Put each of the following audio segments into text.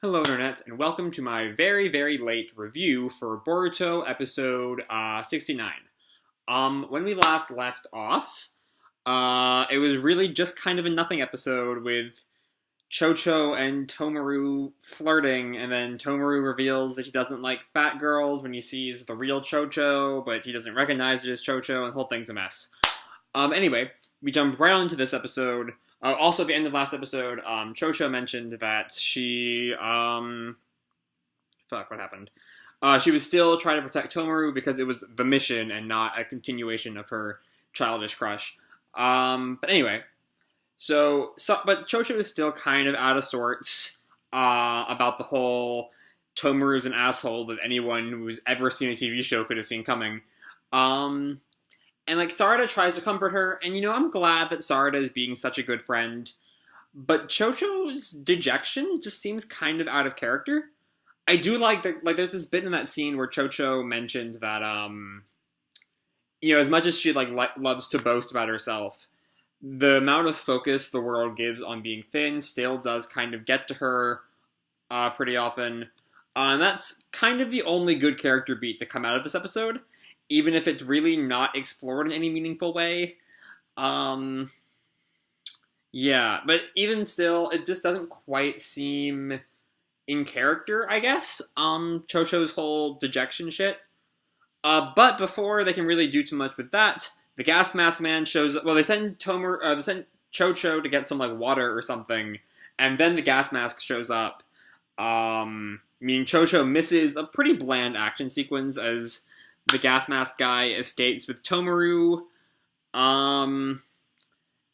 Hello, Internet, and welcome to my very, very late review for Boruto episode 69. When we last left off, it was really just kind of a nothing episode with Chocho and Tomaru flirting, and then Tomaru reveals that he doesn't like fat girls when he sees the real Chocho, but he doesn't recognize it as Chocho, and the whole thing's a mess. Anyway, we jumped right on into this episode. Also, at the end of last episode, Chocho mentioned that she, fuck, what happened? She was still trying to protect Tomaru because it was the mission and not a continuation of her childish crush. But anyway, but Chocho is still kind of out of sorts, about the whole Tomaru's an asshole that anyone who's ever seen a TV show could have seen coming. And, Sarada tries to comfort her, and, I'm glad that Sarada is being such a good friend. But Chocho's dejection just seems kind of out of character. I do like that, there's this bit in that scene where Chocho mentioned that, as much as she, loves to boast about herself, the amount of focus the world gives on being thin still does kind of get to her, pretty often. And that's kind of the only good character beat to come out of this episode, even if it's really not explored in any meaningful way. Yeah, but even still, it just doesn't quite seem in character, I guess, Chocho's whole dejection shit. But before they can really do too much with that, the gas mask man shows up. Well, they send Chocho to get some, water or something, and then the gas mask shows up. Chocho misses a pretty bland action sequence as the gas mask guy escapes with Tomaru,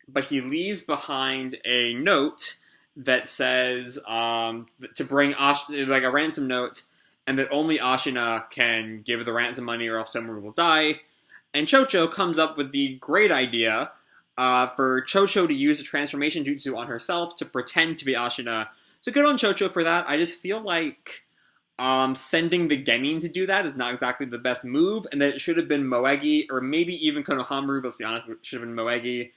but he leaves behind a note that says, to bring a ransom note, and that only Ashina can give the ransom money or else Tomaru will die. And Chocho comes up with the great idea, for Chocho to use a transformation jutsu on herself to pretend to be Ashina. So good on Chocho for that. I just feel like sending the Genin to do that is not exactly the best move, and that it should have been Moegi, or maybe even Konohamaru, but let's be honest, it should have been Moegi.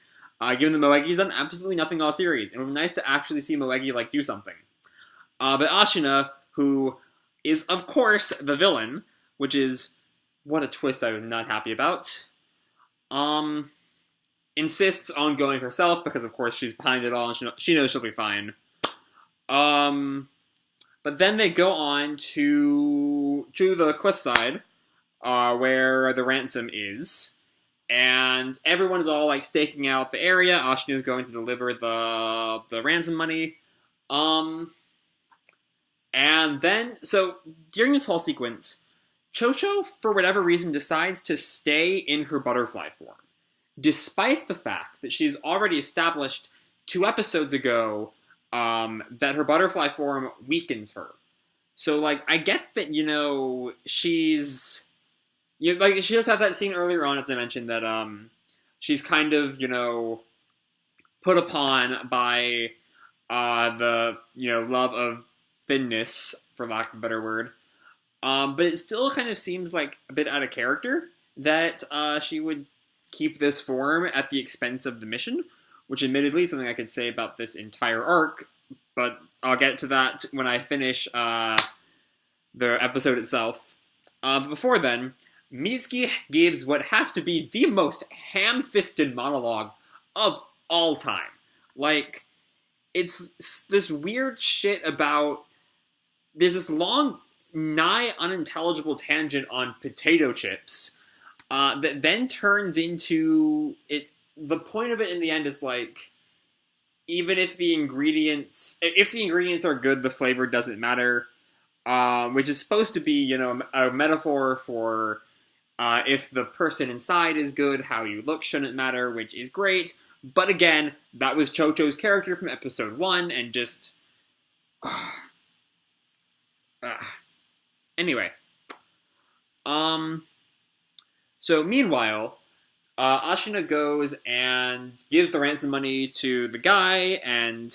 Given that Moegi's done absolutely nothing all series, it would be nice to actually see Moegi, do something. But Ashina, who is, of course, the villain, which is, what a twist I'm not happy about, insists on going herself, because of course she's behind it all, and she knows she'll be fine. But then they go on to the cliffside, where the ransom is, and everyone is all, staking out the area. Ashina is going to deliver the ransom money, and then, so, during this whole sequence, Chocho, for whatever reason, decides to stay in her butterfly form, despite the fact that she's already established 2 episodes ago that her butterfly form weakens her. So, I get that, she's... she does have that scene earlier on, as I mentioned, that, she's kind of, put upon by, the, love of thinness, for lack of a better word. But it still kind of seems like a bit out of character that, she would keep this form at the expense of the mission, which admittedly is something I could say about this entire arc, but I'll get to that when I finish the episode itself. But before then, Mitsuki gives what has to be the most ham-fisted monologue of all time. It's this weird shit about... There's this long, nigh unintelligible tangent on potato chips that then turns into... The point of it in the end is, even if the ingredients are good, the flavor doesn't matter, which is supposed to be, a metaphor for if the person inside is good, how you look shouldn't matter, which is great. But again, that was Chocho's character from episode 1, and just... Anyway. So meanwhile, Ashina goes and gives the ransom money to the guy, and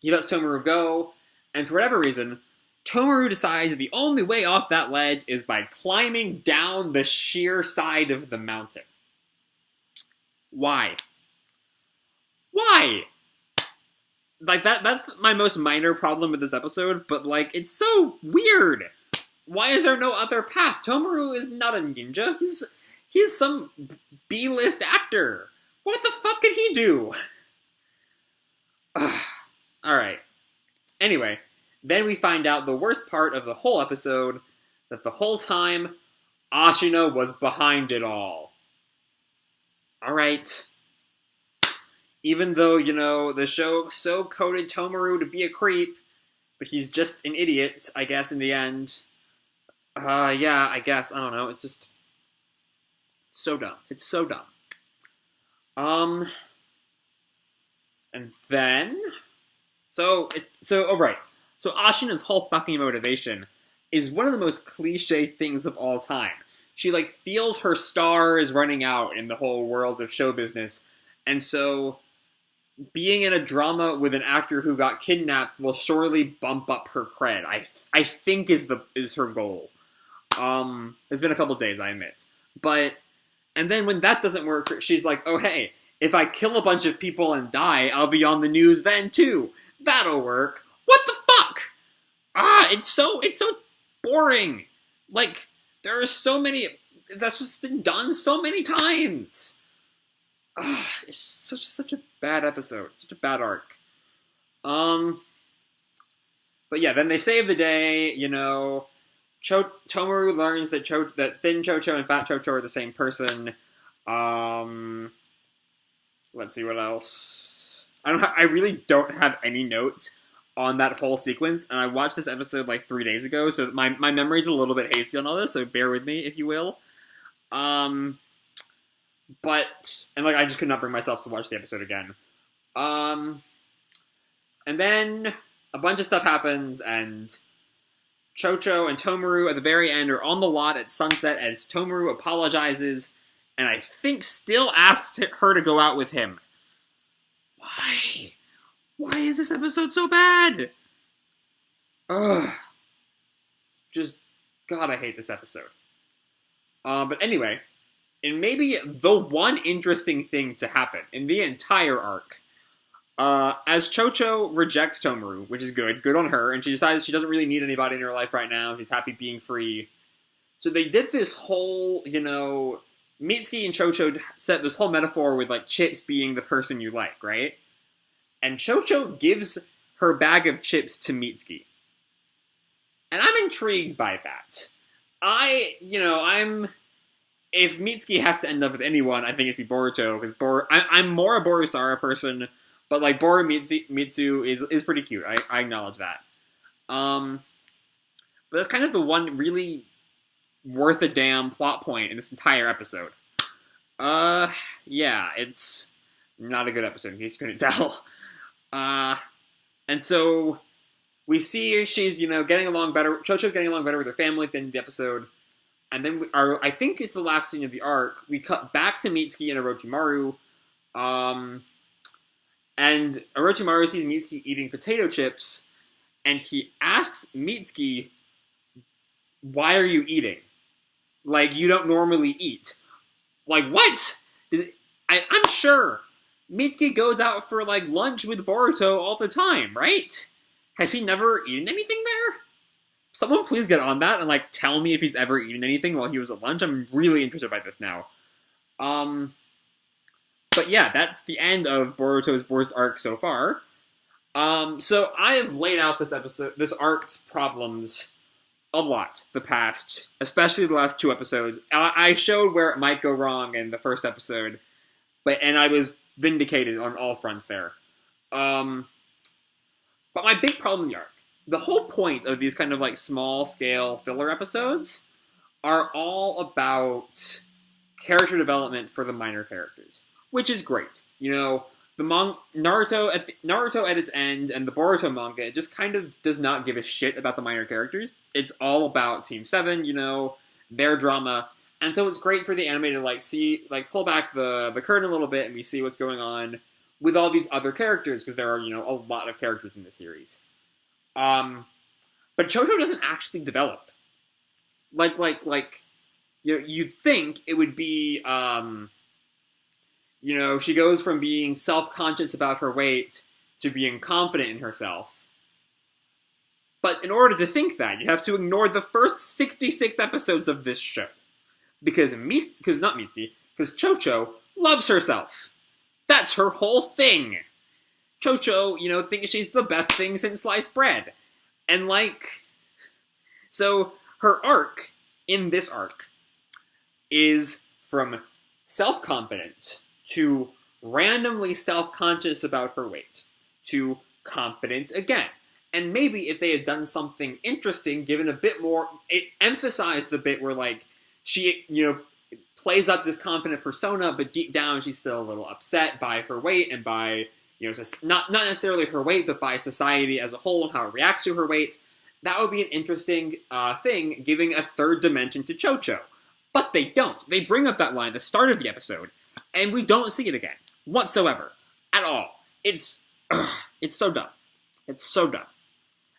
he lets Tomaru go, and for whatever reason, Tomaru decides that the only way off that ledge is by climbing down the sheer side of the mountain. Why? Why? like that's my most minor problem with this episode, but like it's so weird. Why is there no other path? Tomaru is not a ninja. He's some B-list actor. What the fuck can he do? Alright. Anyway, then we find out the worst part of the whole episode, that the whole time, Ashina was behind it all. Alright. Even though, the show so coded Tomaru to be a creep, but he's just an idiot, I guess, in the end. Yeah, I guess. I don't know. It's just so dumb. It's so dumb. And then... So, right. So Ashina's whole fucking motivation is one of the most cliche things of all time. She, feels her star is running out in the whole world of show business, and so being in a drama with an actor who got kidnapped will surely bump up her cred. I think is her goal. It's been a couple days, I admit. And then when that doesn't work, she's like, oh hey, if I kill a bunch of people and die, I'll be on the news then too. That'll work. What the fuck? It's so boring. There are so many, that's just been done so many times. It's such a bad episode. Such a bad arc. But yeah, then they save the day, Tomaru learns that Thin Chocho and Fat Chocho are the same person. Let's see what else. I really don't have any notes on that whole sequence, and I watched this episode 3 days ago, so my memory's a little bit hazy on all this, so bear with me, if you will. I just could not bring myself to watch the episode again. And then a bunch of stuff happens, and Chocho and Tomaru at the very end are on the lot at sunset as Tomaru apologizes, and I think still asks her to go out with him. Why? Why is this episode so bad? Ugh. Just, God, I hate this episode. But anyway, and maybe the one interesting thing to happen in the entire arc, as Chocho rejects Tomaru, which is good on her, and she decides she doesn't really need anybody in her life right now, she's happy being free. So they did this whole, Mitsuki and Chocho set this whole metaphor with, chips being the person you like, right? And Chocho gives her bag of chips to Mitsuki. And I'm intrigued by that. If Mitsuki has to end up with anyone, I think it'd be Boruto, because I'm more a Borusara person, but Boru Mitsu is pretty cute. I acknowledge that. But that's kind of the one really worth a damn plot point in this entire episode. Yeah, it's not a good episode, in case you couldn't tell. And so we see she's, getting along better. Chocho's getting along better with her family at the end of the episode. And then I think it's the last scene of the arc. We cut back to Mitsuki and Orochimaru. And Orochimaru sees Mitsuki eating potato chips, and he asks Mitsuki, "Why are you eating? You don't normally eat." What? I'm sure Mitsuki goes out for, lunch with Boruto all the time, right? Has he never eaten anything there? Someone please get on that and, tell me if he's ever eaten anything while he was at lunch. I'm really interested by this now. But yeah, that's the end of Boruto's worst arc so far. So I have laid out this arc's problems a lot the past, especially the last 2 episodes. I showed where it might go wrong in the first episode, and I was vindicated on all fronts there. But my big problem in the arc, the whole point of these kind of small-scale filler episodes are all about character development for the minor characters, which is great. Naruto at its end and the Boruto manga, it just kind of does not give a shit about the minor characters. It's all about Team 7, their drama. And so it's great for the anime to see, pull back the curtain a little bit and we see what's going on with all these other characters, because there are, a lot of characters in this series. But Chocho doesn't actually develop. You'd think it would be, she goes from being self-conscious about her weight to being confident in herself. But in order to think that, you have to ignore the first 66 episodes of this show. Because Chocho loves herself. That's her whole thing. Chocho, thinks she's the best thing since sliced bread. And so her arc, in this arc, is from self-confident to randomly self-conscious about her weight to confident again. And maybe if they had done something interesting, given a bit more, it emphasized the bit where, she, plays up this confident persona, but deep down she's still a little upset by her weight and by, not necessarily her weight, but by society as a whole and how it reacts to her weight. That would be an interesting thing, giving a third dimension to Chocho. But they don't. They bring up that line at the start of the episode, and we don't see it again. Whatsoever. At all. It's so dumb. It's so dumb.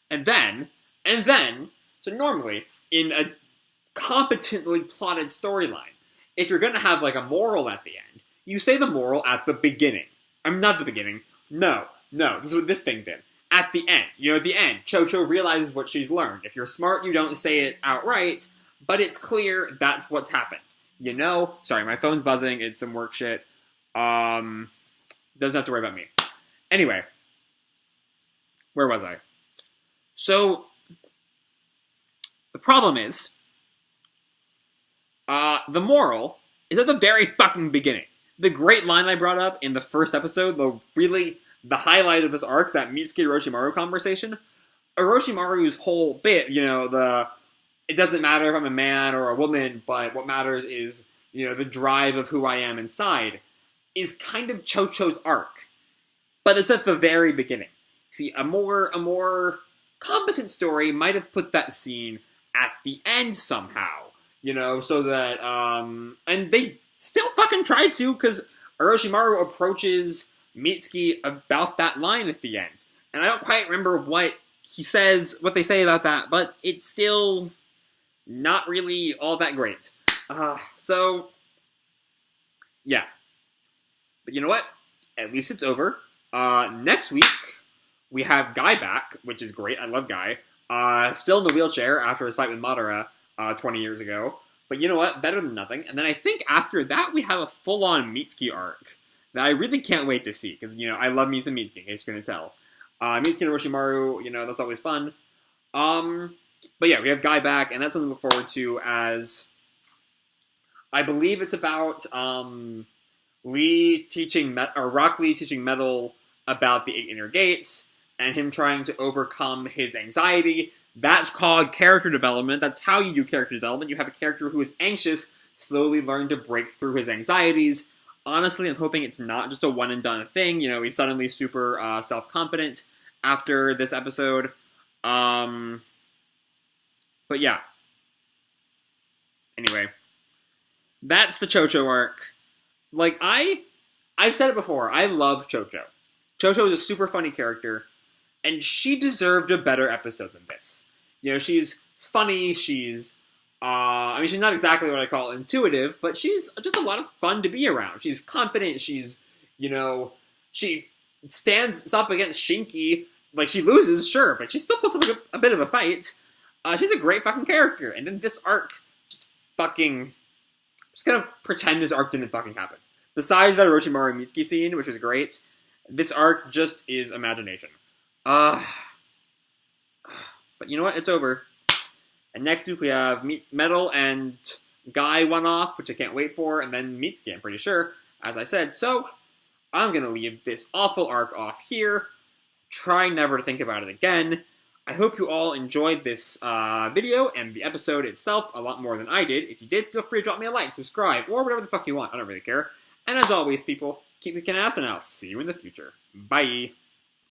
And then, so normally, in a competently plotted storyline, if you're going to have, a moral at the end, you say the moral at the beginning. Not the beginning. No. This is what this thing did. At the end. At the end, Chocho realizes what she's learned. If you're smart, you don't say it outright, but it's clear that's what's happened. Sorry, my phone's buzzing. It's some work shit. Doesn't have to worry about me. Anyway. Where was I? So, the problem is, the moral is at the very fucking beginning. The great line I brought up in the first episode, the highlight of this arc, that Mitsuki-Orochimaru conversation, Orochimaru's whole bit, it doesn't matter if I'm a man or a woman, but what matters is, the drive of who I am inside, is kind of Chocho's arc. But it's at the very beginning. See, a more competent story might have put that scene at the end somehow, so that, and they still fucking tried to, because Orochimaru approaches Mitsuki about that line at the end. And I don't quite remember what they say about that, but it's still not really all that great. So, yeah. But you know what? At least it's over. Next week, we have Guy back, which is great. I love Guy. Still in the wheelchair after his fight with Madara 20 years ago. But you know what? Better than nothing. And then I think after that, we have a full-on Mitsuki arc that I really can't wait to see. Because, I love me some Mitsuki, in case you're going to tell. Mitsuki and Orochimaru, that's always fun. But yeah, we have Guy back, and that's something to look forward to as... I believe it's about Rock Lee teaching Metal about the 8 Inner Gates, and him trying to overcome his anxiety. That's called character development. That's how you do character development. You have a character who is anxious slowly learn to break through his anxieties. Honestly, I'm hoping it's not just a one-and-done thing. He's suddenly super self-confident after this episode. But yeah. Anyway. That's the Chocho arc. I've said it before, I love Chocho. Chocho is a super funny character, and she deserved a better episode than this. She's funny, she's not exactly what I call intuitive, but she's just a lot of fun to be around. She's confident, she's, she stands up against Shinky, she loses, sure, but she still puts up a bit of a fight. She's a great fucking character, and then this arc, just gonna pretend this arc didn't fucking happen. Besides that Orochimaru Mitsuki scene, which was great, this arc just is imagination. But you know what? It's over. And next week we have Metal and Guy one-off, which I can't wait for, and then Mitsuki, I'm pretty sure, as I said. So, I'm gonna leave this awful arc off here. Try never to think about it again. I hope you all enjoyed this video and the episode itself a lot more than I did. If you did, feel free to drop me a like, subscribe, or whatever the fuck you want. I don't really care. And as always, people, keep kicking ass, and I'll see you in the future. Bye!